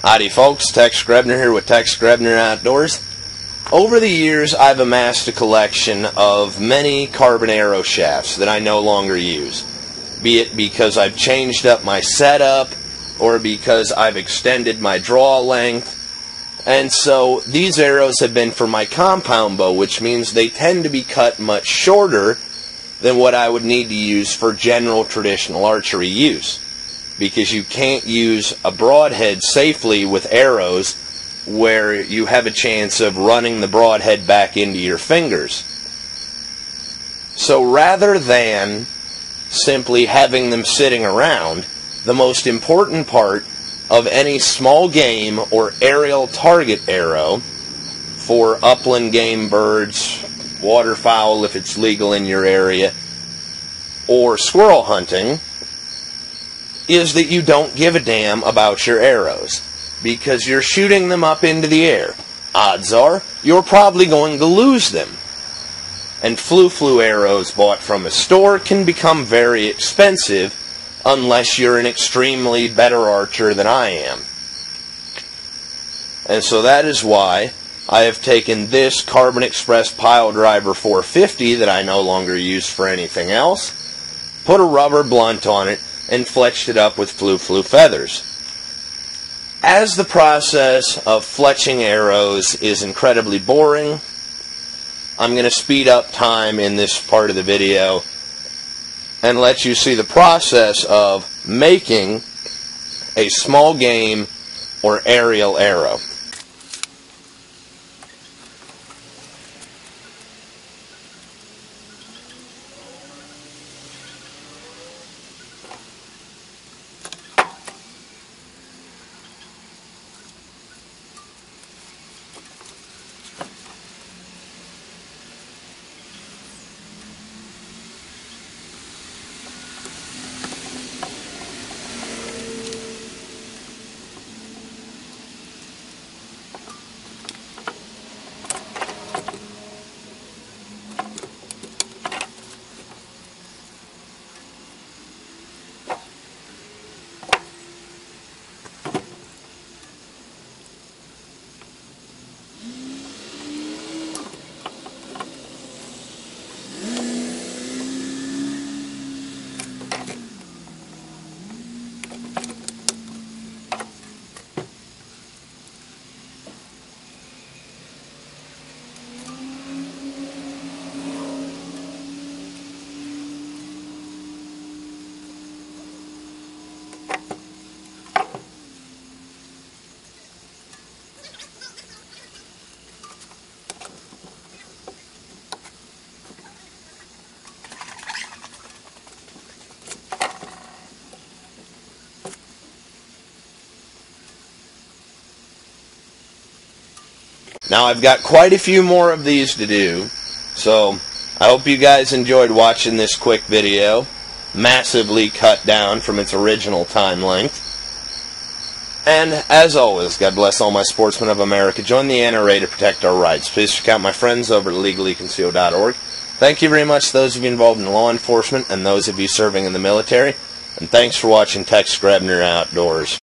Howdy folks, Tex Grebner here with Tex Grebner Outdoors. Over the years I've amassed a collection of many carbon arrow shafts that I no longer use. Be it because I've changed up my setup or because I've extended my draw length. And so these arrows have been for my compound bow, which means they tend to be cut much shorter than what I would need to use for general traditional archery use. Because you can't use a broadhead safely with arrows where you have a chance of running the broadhead back into your fingers. So rather than simply having them sitting around, the most important part of any small game or aerial target arrow for upland game birds, waterfowl if it's legal in your area, or squirrel hunting, is that you don't give a damn about your arrows, because you're shooting them up into the air. Odds are you're probably going to lose them. And flu arrows bought from a store can become very expensive unless you're an extremely better archer than I am. And so that is why I have taken this Carbon Express Pile Driver 450 that I no longer use for anything else, put a rubber blunt on it, and fletched it up with flu feathers. As the process of fletching arrows is incredibly boring, I'm going to speed up time in this part of the video and let you see the process of making a small game or aerial arrow. Now I've got quite a few more of these to do, so I hope you guys enjoyed watching this quick video, massively cut down from its original time length. And as always, God bless all my sportsmen of America. Join the NRA to protect our rights. Please check out my friends over at legallyconcealed.org. Thank you very much to those of you involved in law enforcement and those of you serving in the military. And thanks for watching Tex Grebner Outdoors.